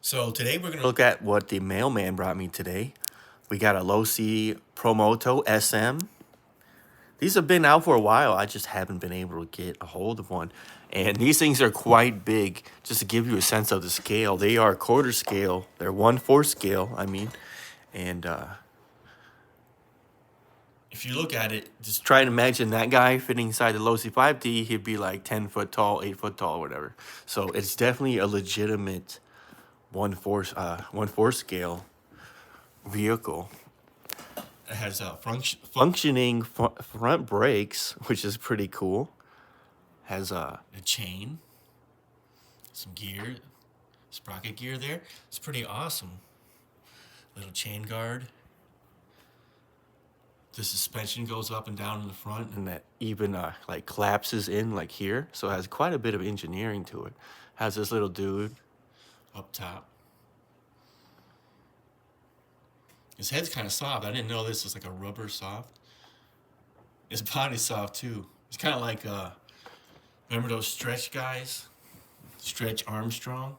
So today we're gonna look at what the mailman brought me today. We got a Losi Promoto SM. These have been out for a while. I just haven't been able to get a hold of one. And these things are quite big. Just to give you a sense of the scale, they are quarter scale. They're 1/4 scale, I mean. And if you look at it, just try and imagine that guy fitting inside the Losi 5T, he'd be like 10 foot tall, 8 foot tall, whatever. So it's definitely a legitimate 1/4 scale vehicle. It has functioning front brakes, which is pretty cool. Has a chain, some gear, sprocket gear there. It's pretty awesome. Little chain guard. The suspension goes up and down in the front, and that even like collapses in like here. So it has quite a bit of engineering to it. Has this little dude up top. His head's kind of soft. I didn't know this was like a rubber soft. His body's soft too. It's kind of like remember those Stretch guys? Stretch Armstrong?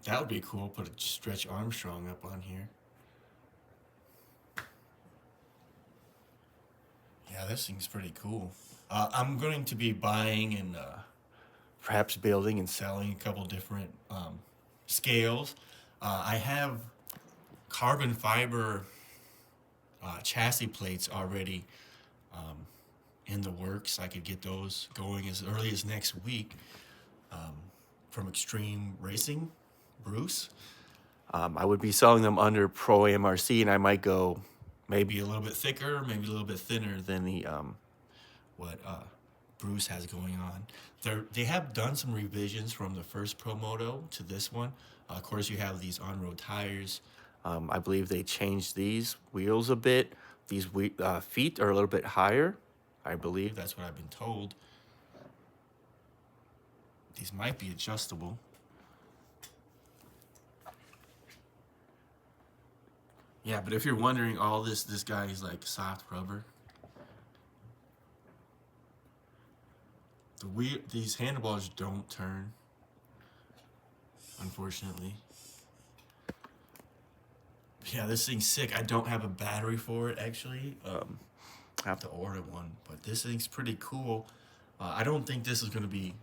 That would be cool. Put a Stretch Armstrong up on here. Yeah, this thing's pretty cool. I'm going to be buying and perhaps building and selling a couple different scales. I have carbon fiber chassis plates already in the works. I could get those going as early as next week from Extreme Racing, Bruce. I would be selling them under Pro MRC, and I might go maybe a little bit thicker, maybe a little bit thinner than the what Bruce has going on. They have done some revisions from the first Promoto to this one. Of course, you have these on-road tires. I believe they changed these wheels a bit. These feet are a little bit higher. I believe that's what I've been told. These might be adjustable. Yeah, but if you're wondering, all this guy is like soft rubber. These handlebars don't turn, unfortunately. Yeah, this thing's sick. I don't have a battery for it, actually. I have to order one, but this thing's pretty cool. I don't think this is going to be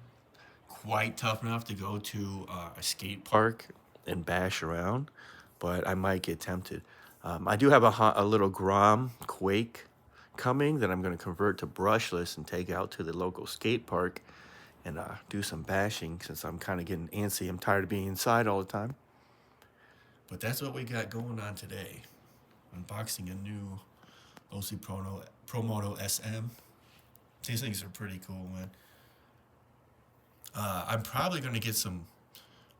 quite tough enough to go to a skate park and bash around, but I might get tempted. I do have a little Grom Quake coming that I'm going to convert to brushless and take out to the local skate park and do some bashing since I'm kind of getting antsy. I'm tired of being inside all the time. But that's what we got going on today. Unboxing a new Losi Promoto SM. These things are pretty cool, man. I'm probably going to get some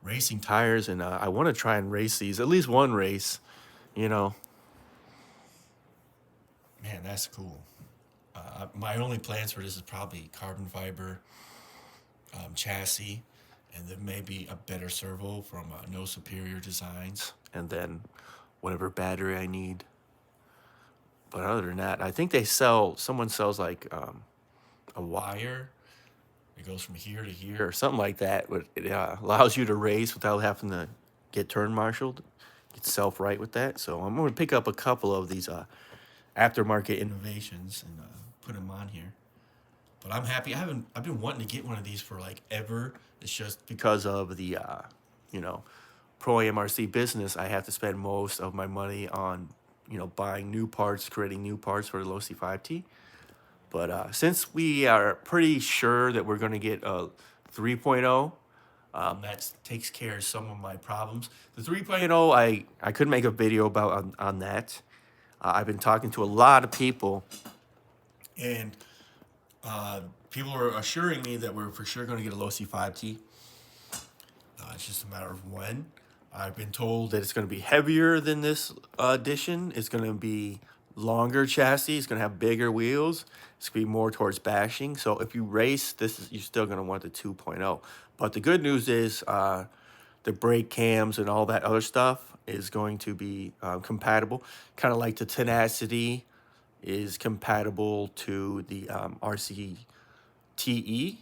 racing tires, and I want to try and race these, at least one race, you know. Man, that's cool. My only plans for this is probably carbon fiber chassis, and then maybe a better servo from No Superior Designs, and then whatever battery I need. But other than that, I think someone sells like a wire. It goes from here to here or something like that. It allows you to race without having to get turn marshaled. Get self-right with that. So I'm going to pick up a couple of these aftermarket innovations and put them on here. But I'm happy. I've been wanting to get one of these for like ever. It's just because of the Pro MRC business. I have to spend most of my money on buying new parts, creating new parts for the Losi 5T. But since we are pretty sure that we're going to get a 3.0, that takes care of some of my problems. The 3.0, I could make a video about on that. I've been talking to a lot of people, and people are assuring me that we're for sure going to get a Losi 5T. It's just a matter of when. I've been told that it's going to be heavier than this edition. It's going to be longer chassis. It's going to have bigger wheels. It's going to be more towards bashing. So if you race, you're still going to want the 2.0. But the good news is the brake cams and all that other stuff is going to be compatible. Kind of like the Tenacity is compatible to the RCTE.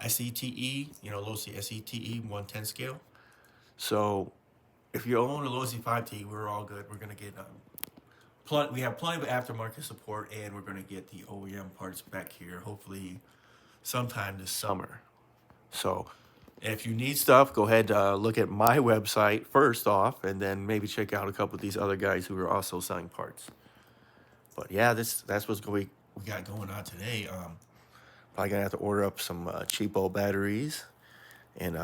SETE, Losi SETE 110 scale. So if you own a Losi 5T, we're all good. We're gonna get we have plenty of aftermarket support, and we're gonna get the OEM parts back here. Hopefully, sometime this summer. So if you need stuff, go ahead, look at my website first off, and then maybe check out a couple of these other guys who are also selling parts. But yeah, that's what's we got going on today. Probably gonna have to order up some cheapo batteries and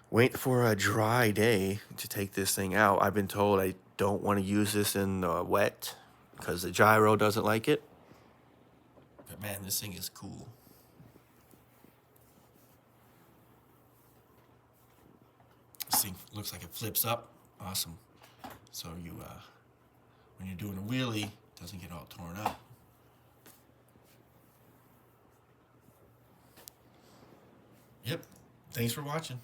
wait for a dry day to take this thing out. I've been told I don't want to use this in wet because the gyro doesn't like it. But man, this thing is cool. This thing looks like it flips up. Awesome. So you, when you're doing a wheelie, it doesn't get all torn up. Yep. Thanks for watching.